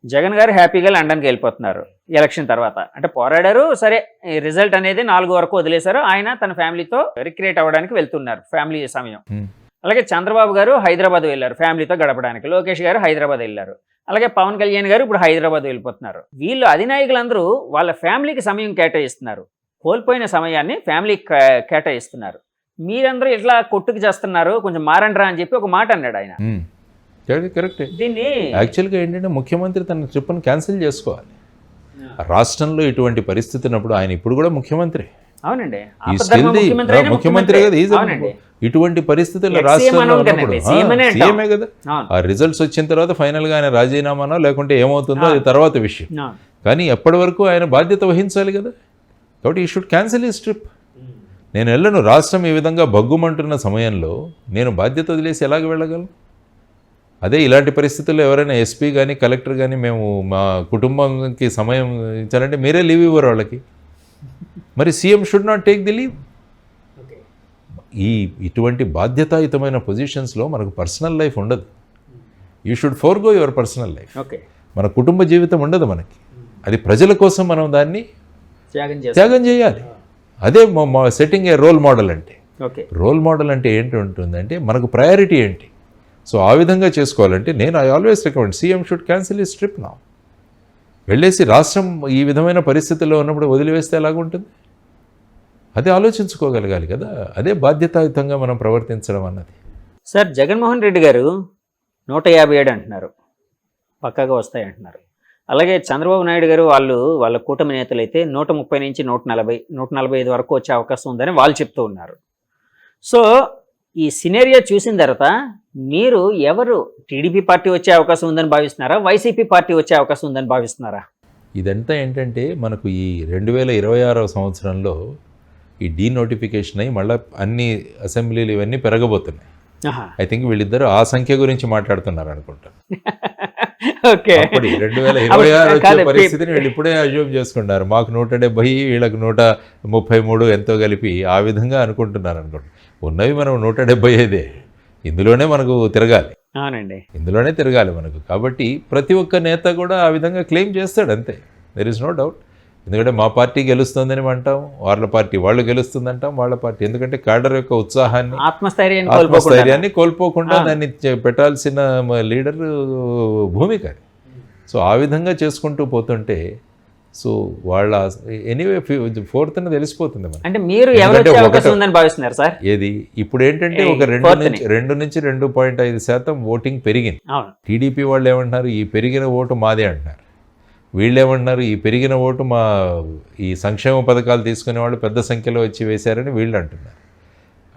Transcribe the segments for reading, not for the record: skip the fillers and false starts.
జగన్ గారు హ్యాపీగా లండన్కి వెళ్ళిపోతున్నారు ఎలక్షన్ తర్వాత. అంటే పోరాడారు సరే, రిజల్ట్ అనేది 4 వరకు వదిలేశారు. ఆయన తన ఫ్యామిలీతో రిక్రియేట్ అవ్వడానికి వెళ్తున్నారు, ఫ్యామిలీ సమయం. అలాగే చంద్రబాబు గారు హైదరాబాద్ వెళ్ళారు ఫ్యామిలీతో గడపడానికి. లోకేష్ గారు హైదరాబాద్ వెళ్ళారు. అలాగే పవన్ కళ్యాణ్ గారు ఇప్పుడు హైదరాబాద్ వెళ్ళిపోతున్నారు. వీళ్ళు అధినాయకులందరూ వాళ్ళ ఫ్యామిలీకి సమయం కేటాయిస్తున్నారు, కోల్పోయిన సమయాన్ని ఫ్యామిలీకి కేటాయిస్తున్నారు. మీరందరూ ఇట్లా కొట్టుకు చేస్తున్నారు, కొంచెం మారండ్రా అని చెప్పి ఒక మాట అన్నాడు ఆయన. కరెక్టే. దీన్ని యాక్చువల్గా ఏంటంటే ముఖ్యమంత్రి తన ట్రిప్ను క్యాన్సిల్ చేసుకోవాలి. రాష్ట్రంలో ఇటువంటి పరిస్థితి ఉన్నప్పుడు ఆయన ఇప్పుడు కూడా ముఖ్యమంత్రి. అవునండి, ముఖ్యమంత్రి కదా. ఇటువంటి పరిస్థితుల్లో రాష్ట్రంలో ఉన్నప్పుడు సీఎమే కదా. ఆ రిజల్ట్స్ వచ్చిన తర్వాత ఫైనల్ గా ఆయన రాజీనామానో లేకుంటే ఏమవుతుందో అది తర్వాత విషయం. కానీ ఎప్పటి వరకు ఆయన బాధ్యత వహించాలి కదా. కాబట్టి ఈ షుడ్ క్యాన్సిల్ హిస్ ట్రిప్. నేను వెళ్ళను, రాష్ట్రం ఈ విధంగా బగ్గుమంటున్న సమయంలో నేను బాధ్యత వదిలేసి ఎలాగ వెళ్ళగలను? అదే ఇలాంటి పరిస్థితుల్లో ఎవరైనా ఎస్పీ కానీ కలెక్టర్ కానీ మేము మా కుటుంబంకి సమయం ఇచ్చారంటే మీరే లీవ్ ఇవ్వరు వాళ్ళకి. మరి CM should not take the leave. ఇటువంటి బాధ్యతాయుతమైన పొజిషన్స్లో మనకు పర్సనల్ లైఫ్ ఉండదు. You should forgo your personal life. మన కుటుంబ జీవితం ఉండదు మనకి. అది ప్రజల కోసం మనం దాన్ని త్యాగం చేయాలి. అదే సెట్టింగ్ ఏ రోల్ మోడల్ అంటే. రోల్ మోడల్ అంటే ఏంటి ఉంటుందంటే మనకు ప్రయారిటీ ఏంటి. సో ఆ విధంగా చేసుకోవాలంటే నేను I always recommend CM should cancel his trip now. వెళ్ళేసి రాష్ట్రం ఈ విధమైన పరిస్థితుల్లో ఉన్నప్పుడు వదిలివేస్తే ఎలాగుంటుంది? అదే ఆలోచించుకోగలగాలి కదా. అదే బాధ్యతాయుతంగా మనం ప్రవర్తించడం అన్నది. సార్, జగన్మోహన్ రెడ్డి గారు 157 అంటున్నారు, పక్కాగా వస్తాయి అంటున్నారు. అలాగే చంద్రబాబు నాయుడు గారు వాళ్ళ కూటమి నేతలు అయితే 130 నుంచి 140, 145 వరకు వచ్చే అవకాశం ఉందని వాళ్ళు చెప్తూ ఉన్నారు. సో ఈ సినేరియో చూసిన తర్వాత మీరు ఎవరు, టీడీపీ పార్టీ వచ్చే అవకాశం ఉందని భావిస్తున్నారా, వైసీపీ పార్టీ వచ్చే అవకాశం ఉందని భావిస్తున్నారా? ఇదంతా ఏంటంటే మనకు ఈ 2026 సంవత్సరంలో ఈ డీనోటిఫికేషన్ అయ్యి మళ్ళీ అన్ని అసెంబ్లీలు ఇవన్నీ పెరగబోతున్నాయి. ఐ థింక్ వీళ్ళిద్దరూ ఆ సంఖ్య గురించి మాట్లాడుతున్నారు అనుకుంటా. అప్పుడు 2026 వచ్చే పరిస్థితిని వీళ్ళు ఇప్పుడే అజ్యూమ్ చేసుకుంటారు. మాకు 170, వీళ్ళకి 133 ఎంతో కలిపి ఆ విధంగా అనుకుంటున్నారు అనుకుంటా. ఉన్నవి మనం 175. ఇందులోనే మనకు తిరగాలి. అవునండి, ఇందులోనే తిరగాలి మనకు. కాబట్టి ప్రతి ఒక్క నేత కూడా ఆ విధంగా క్లెయిమ్ చేస్తాడు, అంతే. There is no doubt. ఎందుకంటే మా పార్టీ గెలుస్తుందని అంటాం, వాళ్ళ పార్టీ వాళ్ళు గెలుస్తుందంటాం, వాళ్ళ పార్టీ. ఎందుకంటే క్యాడర్ యొక్క ఉత్సాహాన్ని, ఆత్మస్థైర్యాన్ని కోల్పోకుండా దాన్ని పెట్టాల్సిన లీడర్ భూమిక. సో ఆ విధంగా చేసుకుంటూ పోతుంటే సో వాళ్ళ ఎనీవే 4th తెలిసిపోతుంది మనకి. అంటే మీరు ఎవరు అవకాశం ఉందని భావిస్తున్నారు సార్? ఏది ఇప్పుడు ఏంటంటే ఒక 2 నుంచి 2.5% ఓటింగ్ పెరిగింది. టీడీపీ వాళ్ళు ఏమంటున్నారు, ఈ పెరిగిన ఓటు మాదే అంటున్నారు. వీళ్ళు ఏమంటున్నారు, ఈ పెరిగిన ఓటు మా ఈ సంక్షేమ పథకాలు తీసుకునే వాళ్ళు పెద్ద సంఖ్యలో వచ్చి వేశారని వీళ్ళు అంటున్నారు.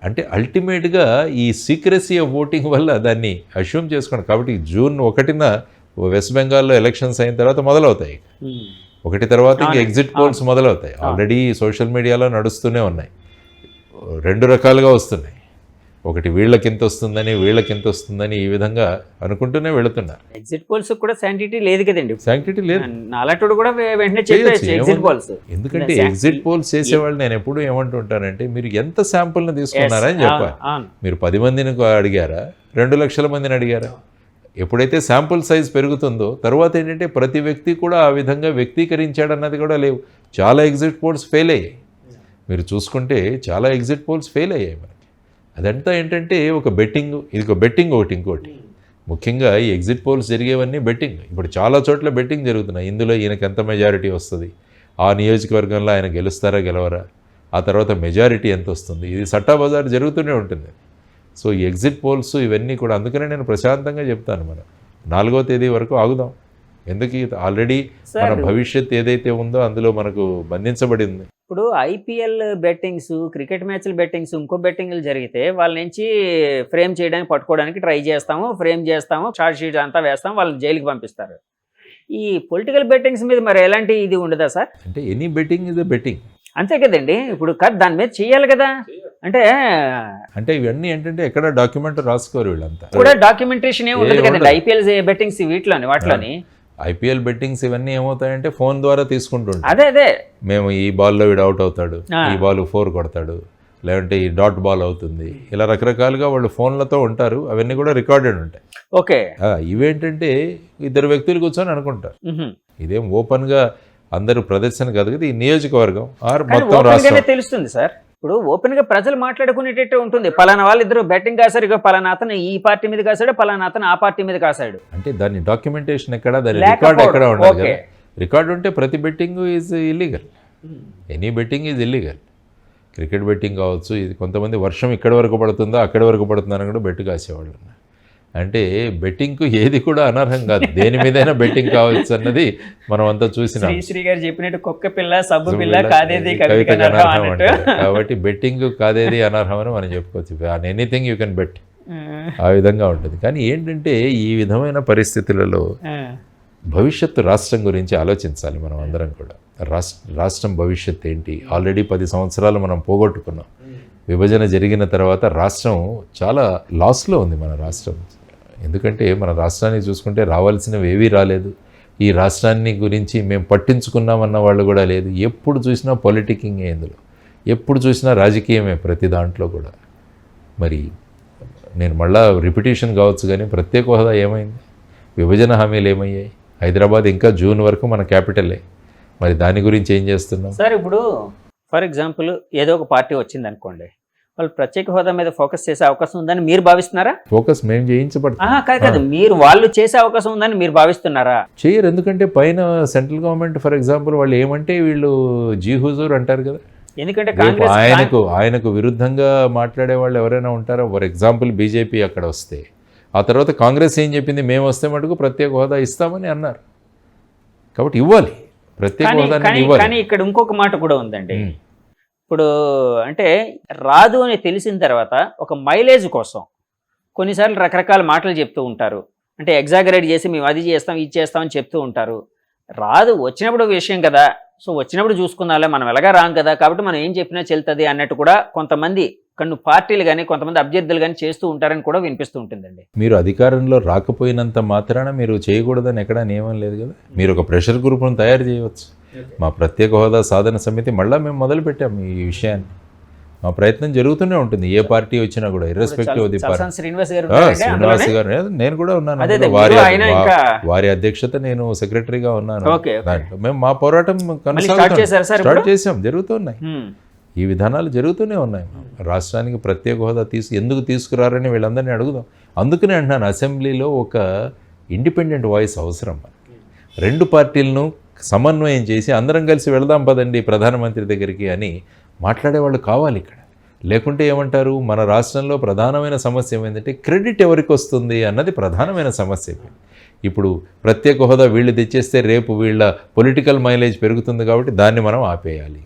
అంటే అల్టిమేట్గా ఈ సీక్రెసీ ఆఫ్ ఓటింగ్ వల్ల దాన్ని అష్యూమ్ చేసుకోండి. కాబట్టి June 1న వెస్ట్ బెంగాల్లో ఎలక్షన్స్ అయిన తర్వాత మొదలవుతాయి. 1 తర్వాత ఇంక ఎగ్జిట్ పోల్స్ మొదలవుతాయి. ఆల్రెడీ సోషల్ మీడియాలో నడుస్తూనే ఉన్నాయి. 2 రకాలుగా వస్తున్నాయి. ఒకటి వీళ్ళకి ఎంత వస్తుందని, వీళ్ళకి ఎంత వస్తుందని, ఈ విధంగా అనుకుంటూనే వెళుతున్నారు. ఎగ్జిట్ పోల్స్ కూడా శాంటిటీ లేదు కదండి. శాంటిటీ లేదు. అలాంటి కూడా వెంటనే చెప్పేయచ్చు ఎగ్జిట్ పోల్స్. ఎందుకంటే ఎగ్జిట్ పోల్స్ చేసేవాళ్ళు నేను ఎప్పుడు ఏమంటుంటానంటే మీరు ఎంత శాంపుల్ని తీసుకున్నారని చెప్పాలి. మీరు 10 మందిని అడిగారా, 2 లక్షల మందిని అడిగారా? ఎప్పుడైతే శాంపుల్ సైజ్ పెరుగుతుందో తర్వాత ఏంటంటే ప్రతి వ్యక్తి కూడా ఆ విధంగా వ్యక్తీకరించాడన్నది కూడా లేవు. చాలా ఎగ్జిట్ పోల్స్ ఫెయిల్ అయ్యాయి. మీరు చూసుకుంటే చాలా ఎగ్జిట్ పోల్స్ ఫెయిల్ అయ్యాయి మనకి. అదంతా ఏంటంటే ఒక బెట్టింగ్, ఇది ఒక బెట్టింగ్ ఒకటి. ఇంకోటి ముఖ్యంగా ఈ ఎగ్జిట్ పోల్స్ జరిగేవన్నీ బెట్టింగ్. ఇప్పుడు చాలా చోట్ల బెట్టింగ్ జరుగుతున్నాయి. ఇందులో ఈయనకి ఎంత మెజారిటీ వస్తుంది, ఆ నియోజకవర్గంలో ఆయన గెలుస్తారా గెలవరా, ఆ తర్వాత మెజారిటీ ఎంత వస్తుంది, ఇది సట్టా బజార్ జరుగుతూనే ఉంటుంది. సో ఈ ఎగ్జిట్ పోల్స్ ఇవన్నీ కూడా, అందుకనే నేను ప్రశాంతంగా చెప్తాను, మనం 4వ తేదీ వరకు ఆగుదాం. ఎందుకు ఆల్రెడీ మన భవిష్యత్ ఏదైతే ఉందో అందులో మనకు బంధించబడింది. ఇప్పుడు ఐపీఎల్ బెట్టింగ్స్, క్రికెట్ మ్యాచ్లు బెట్టింగ్స్, ఇంకో బెట్టింగ్లు జరిగితే వాళ్ళ నుంచి ఫ్రేమ్ చేయడానికి, పట్టుకోవడానికి ట్రై చేస్తాము, ఫ్రేమ్ చేస్తాము, చార్జ్ షీట్ అంతా వేస్తాం, వాళ్ళని జైలుకి పంపిస్తారు. ఈ పొలిటికల్ బెట్టింగ్స్ మీద మరి ఎలాంటి ఇది ఉండదా సార్? అంటే any betting is a betting, అంతే కదండి. ఇప్పుడు దాని మీద చెయ్యాలి కదా. అంటే ఇవన్నీ ఏంటంటే ఎక్కడ డాక్యుమెంట్ రాసుకోరు వీళ్ళంతా. కూడా డాక్యుమెంటేషన్ ఏమి ఉండదు కదండి ఐపీఎల్ బెట్టింగ్స్ వాటిలోని. ఐపీఎల్ బెట్టింగ్స్ ఇవన్నీ ఏమవుతాయంటే ఫోన్ ద్వారా తీసుకుంటుంటారు. అదే మేము ఈ బాల్లో వీడు అవుట్ అవుతాడు, ఈ బాల్ 4 కొడతాడు, లేదంటే ఈ డాట్ బాల్ అవుతుంది, ఇలా రకరకాలుగా వాళ్ళు ఫోన్లతో ఉంటారు, అవన్నీ కూడా రికార్డెడ్ ఉంటాయి. ఓకే, ఇవేంటంటే ఇద్దరు వ్యక్తులు కూర్చొని అనుకుంటారు. ఇదేం ఓపెన్గా అందరూ ప్రదర్శన కాదు కదా, ఈ నియోజకవర్గం మొత్తం రాష్ట్రం తెలుస్తుంది సార్. ఇప్పుడు ఓపెన్ గా ప్రజలు మాట్లాడుకునేటట్టు ఉంటుంది. పలానా వాళ్ళు ఇద్దరు బెట్టింగ్ కాసారు, ఇక పలానా అతను ఈ పార్టీ మీద కాసాడు, పలానా అతను ఆ పార్టీ మీద కాసాడు. అంటే దాని డాక్యుమెంటేషన్ ఎక్కడ, దాని రికార్డ్ ఎక్కడ ఉండదు కదా. రికార్డు ఉంటే ప్రతి betting is illegal, any betting is illegal. Cricket betting కావచ్చు, ఇది కొంతమంది వర్షం ఇక్కడి వరకు పడుతుందో అక్కడి వరకు పడుతుందని కూడా బెట్టు కాసేవాళ్ళు ఉన్నారు. అంటే బెట్టింగ్కు ఏది కూడా అనర్హం కాదు, దేని మీదైనా బెట్టింగ్ కావచ్చు అన్నది మనం అంతా చూసినాం. శ్రీ గారు చెప్పినట్టు కుక్క పిల్ల సబ్బు పిల్ల కాదేది కవితకు అనర్హం అంటే, కాబట్టి బెట్టింగ్ కాదేది అనర్హం అని మనం చెప్పుకోవచ్చు. On anything you can bet, ఆ విధంగా ఉంటుంది. కానీ ఏంటంటే ఈ విధమైన పరిస్థితులలో భవిష్యత్తు రాష్ట్రం గురించి ఆలోచించాలి మనం అందరం కూడా. రాష్ట్రం భవిష్యత్తు ఏంటి? ఆల్రెడీ 10 సంవత్సరాలు మనం పోగొట్టుకున్నాం. విభజన జరిగిన తర్వాత రాష్ట్రం చాలా లాస్లో ఉంది మన రాష్ట్రం. ఎందుకంటే మన రాష్ట్రాన్ని చూసుకుంటే రావాల్సినవి ఏవీ రాలేదు. ఈ రాష్ట్రాన్ని గురించి మేము పట్టించుకున్నామన్న వాళ్ళు కూడా లేదు. ఎప్పుడు చూసినా పొలిటికింగే, ఇందులో ఎప్పుడు చూసినా రాజకీయమే ప్రతి దాంట్లో కూడా. మరి నేను మళ్ళా రిపిటేషన్ కావచ్చు కానీ ప్రత్యేక హోదా ఏమైంది? విభజన హామీలు ఏమయ్యాయి? హైదరాబాద్ ఇంకా జూన్ వరకు మన క్యాపిటలే. మరి దాని గురించి ఏం చేస్తున్నాం సార్? ఇప్పుడు ఫర్ ఎగ్జాంపుల్ ఏదో ఒక పార్టీ వచ్చింది అనుకోండి, వాళ్ళు ప్రత్యేక హోదా మీద ఫోకస్ చేసే అవకాశం ఉందని మీరు భావిస్తున్నారా? ఫోకస్ మేము చేయించబడతాం కాదు, మీరు వాళ్ళు చేసే అవకాశం ఉందని మీరు భావిస్తున్నారా? చేయరు. ఎందుకంటే పైన సెంట్రల్ గవర్నమెంట్ ఫర్ ఎగ్జాంపుల్ వాళ్ళు ఏమంటే వీళ్ళు జీ హుజూర్ అంటారు కదా. ఎందుకంటే ఆయనకు విరుద్ధంగా మాట్లాడే వాళ్ళు ఎవరైనా ఉంటారో, ఫర్ ఎగ్జాంపుల్ బీజేపీ అక్కడ వస్తే, ఆ తర్వాత కాంగ్రెస్ ఏం చెప్పింది, మేము వస్తే మటుకు ప్రత్యేక హోదా ఇస్తామని అన్నారు. కాబట్టి ఇవ్వాలి, ప్రత్యేక హోదా ఇవ్వాలి. కానీ ఇక్కడ ఇంకొక మాట కూడా ఉందండి. ఇప్పుడు అంటే రాదు అని తెలిసిన తర్వాత ఒక మైలేజ్ కోసం కొన్నిసార్లు రకరకాల మాటలు చెప్తూ ఉంటారు. అంటే ఎగ్జాగరేట్ చేసి మేము అది చేస్తాం ఇది చేస్తామని చెప్తూ ఉంటారు. రాదు వచ్చినప్పుడు విషయం కదా, సో వచ్చినప్పుడు చూసుకుందాంలే, మనం ఎలాగా రాం కదా, కాబట్టి మనం ఏం చెప్పినా చెల్తుంది అన్నట్టు కూడా కొంతమంది కొన్ని పార్టీలు కానీ కొంతమంది అభ్యర్థులు కానీ చేస్తూ ఉంటారని కూడా వినిపిస్తూ ఉంటుందండి. మీరు అధికారంలో రాకపోయినంత మాత్రాన మీరు చేయకూడదని ఎక్కడా నియమం లేదు కదా. మీరు ఒక ప్రెషర్ గ్రూప్ను తయారు చేయవచ్చు. మా ప్రత్యేక హోదా సాధన సమితి మళ్ళీ మేము మొదలుపెట్టాం ఈ విషయాన్ని. మా ప్రయత్నం జరుగుతూనే ఉంటుంది, ఏ పార్టీ వచ్చినా కూడా, irrespective of the party. Srinivas గారు, నేను కూడా ఉన్నాను, వారి అధ్యక్షత నేను సెక్రటరీగా ఉన్నాను. దాంట్లో మేము మా పోరాటం స్టార్ట్ చేసాం, జరుగుతున్నాయి ఈ విధానాలు జరుగుతూనే ఉన్నాయి. రాష్ట్రానికి ప్రత్యేక హోదా ఎందుకు తీసుకురారని వీళ్ళందరినీ అడుగుదాం. అందుకనే అంటున్నాను, అసెంబ్లీలో ఒక ఇండిపెండెంట్ వాయిస్ అవసరం. 2 పార్టీలను సమన్వయం చేసి అందరం కలిసి వెళదాం పదండి ప్రధానమంత్రి దగ్గరికి అని మాట్లాడేవాళ్ళు కావాలి ఇక్కడ. లేకుంటే ఏమంటారు, మన రాష్ట్రంలో ప్రధానమైన సమస్య ఏంటంటే క్రెడిట్ ఎవరికి వస్తుంది అన్నది ప్రధానమైన సమస్య. ఇప్పుడు ప్రత్యేక హోదా వీళ్ళు తెచ్చేస్తే రేపు వీళ్ళ పొలిటికల్ మైలేజ్ పెరుగుతుంది, కాబట్టి దాన్ని మనం ఆపేయాలి.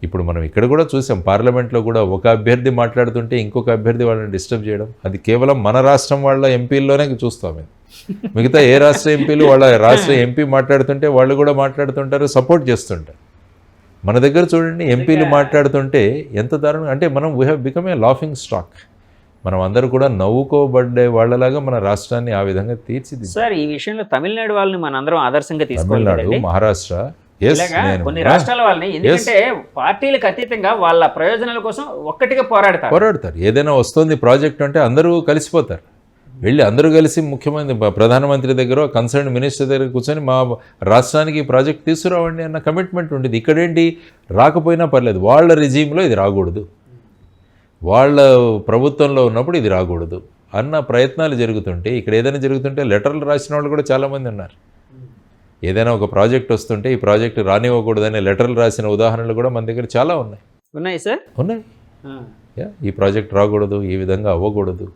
ఇప్పుడు మనం ఇక్కడ కూడా చూసాం, పార్లమెంట్లో కూడా ఒక అభ్యర్థి మాట్లాడుతుంటే ఇంకొక అభ్యర్థి వాళ్ళని డిస్టర్బ్ చేయడం, అది కేవలం మన రాష్ట్రం వాళ్ళ ఎంపీల్లోనే చూస్తాం. మిగతా ఏ రాష్ట్ర ఎంపీలు వాళ్ళ రాష్ట్ర ఎంపీ మాట్లాడుతుంటే వాళ్ళు కూడా మాట్లాడుతుంటారు, సపోర్ట్ చేస్తుంటారు. మన దగ్గర చూడండి, ఎంపీలు మాట్లాడుతుంటే ఎంత దారుణం అంటే, మనం we have become a laughing stock. మనం అందరూ కూడా నవ్వుకోబడ్డే వాళ్ళలాగా మన రాష్ట్రాన్ని ఆ విధంగా తీర్చిది. సార్, ఈ విషయంలో తమిళనాడు వాళ్ళని మనందరం ఆదర్శంగా తీసుకోవాలి. తమిళనాడు, మహారాష్ట్ర, కొన్ని రాష్ట్రాల వాళ్ళని, ఎందుకంటే పార్టీలకు అతీతంగా వాళ్ళ ప్రయోజనాల కోసం ఒక్కటిగా పోరాడతారు. ఏదైనా వస్తుంది ప్రాజెక్ట్ అంటే అందరూ కలిసిపోతారు, వెళ్ళి అందరూ కలిసి ముఖ్యమంత్రి ప్రధానమంత్రి దగ్గర కన్సర్న్ మినిస్టర్ దగ్గర కూర్చొని మా రాష్ట్రానికి ప్రాజెక్ట్ తీసుకురావండి అన్న కమిట్మెంట్ ఉండేది. ఇక్కడేంటి, రాకపోయినా పర్లేదు, వాళ్ళ రిజీమ్లో ఇది రాకూడదు, వాళ్ళ ప్రభుత్వంలో ఉన్నప్పుడు ఇది రాకూడదు అన్న ప్రయత్నాలు జరుగుతుంటే, ఇక్కడ ఏదైనా జరుగుతుంటే లెటర్లు రాసిన వాళ్ళు కూడా చాలామంది ఉన్నారు. ఏదైనా ఒక ప్రాజెక్ట్ వస్తుంటే ఈ ప్రాజెక్ట్ రానివ్వకూడదనే లెటర్లు రాసిన ఉదాహరణలు కూడా మన దగ్గర చాలా ఉన్నాయి సార్. ఉన్నాయి. ఈ ప్రాజెక్ట్ రాకూడదు, ఈ విధంగా అవ్వకూడదు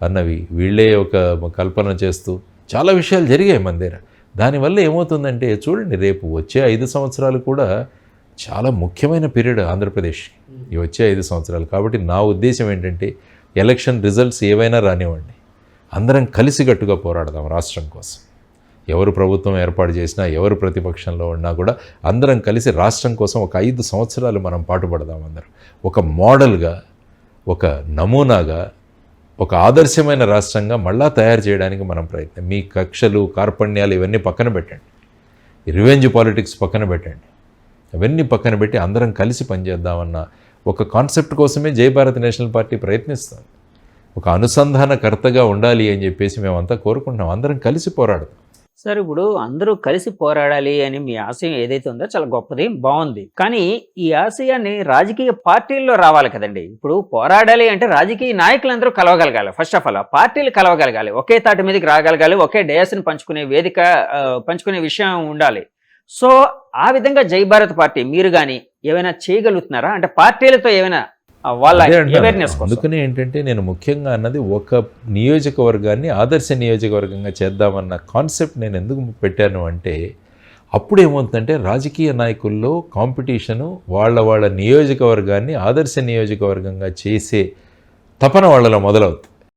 అన్నవి వీళ్ళే ఒక కల్పన చేస్తూ చాలా విషయాలు జరిగాయి మన దగ్గర. దానివల్ల ఏమవుతుందంటే చూడండి, రేపు వచ్చే 5 సంవత్సరాలు కూడా చాలా ముఖ్యమైన పీరియడ్ ఆంధ్రప్రదేశ్ ఈ వచ్చే 5 సంవత్సరాలు. కాబట్టి నా ఉద్దేశం ఏంటంటే, ఎలక్షన్ రిజల్ట్స్ ఏవైనా రానివ్వండి, అందరం కలిసికట్టుగా పోరాడదాం రాష్ట్రం కోసం. ఎవరు ప్రభుత్వం ఏర్పాటు చేసినా, ఎవరు ప్రతిపక్షంలో ఉన్నా కూడా అందరం కలిసి రాష్ట్రం కోసం ఒక 5 సంవత్సరాలు మనం పాటుపడదాం. అందరం ఒక మోడల్గా, ఒక నమూనాగా, ఒక ఆదర్శమైన రాష్ట్రంగా మళ్ళా తయారు చేయడానికి మనం ప్రయత్నం. మీ కక్షలు, కార్పణ్యాలు ఇవన్నీ పక్కన పెట్టండి, రివెంజ్ పాలిటిక్స్ పక్కన పెట్టండి, అవన్నీ పక్కన పెట్టి అందరం కలిసి పనిచేద్దామన్న ఒక కాన్సెప్ట్ కోసమే జై భారత్ నేషనల్ పార్టీ ప్రయత్నిస్తుంది. ఒక అనుసంధానకర్తగా ఉండాలి అని చెప్పేసి మేమంతా కోరుకుంటున్నాం. అందరం కలిసి పోరాడదాం. సార్ ఇప్పుడు అందరూ కలిసి పోరాడాలి అని మీ ఆశయం ఏదైతే ఉందో చాలా గొప్పది, బాగుంది. కానీ ఈ ఆశయాన్ని రాజకీయ పార్టీల్లో రావాలి కదండి. ఇప్పుడు పోరాడాలి అంటే రాజకీయ నాయకులందరూ కలవగలగాలి. ఫస్ట్ ఆఫ్ ఆల్ పార్టీలు కలవగలగాలి, ఒకే తాటి మీదకి రాగలగాలి, ఒకే డయాస్ని పంచుకునే వేదిక పంచుకునే విషయం ఉండాలి. సో ఆ విధంగా జై భారత్ పార్టీ మీరు కానీ ఏమైనా చేయగలుగుతున్నారా? అంటే పార్టీలతో ఏమైనా వాళ్ళ అవేర్నెస్ కోసం. అందుకని ఏంటంటే నేను ముఖ్యంగా అన్నది ఒక నియోజకవర్గాన్ని ఆదర్శ నియోజకవర్గంగా చేద్దామన్న కాన్సెప్ట్ నేను ఎందుకు పెట్టాను అంటే, అప్పుడు ఏమవుతుందంటే రాజకీయ నాయకుల్లో కాంపిటీషను వాళ్ళ నియోజకవర్గాన్ని ఆదర్శ నియోజకవర్గంగా చేసే తపన వాళ్ళలో మొదలవుతుంది.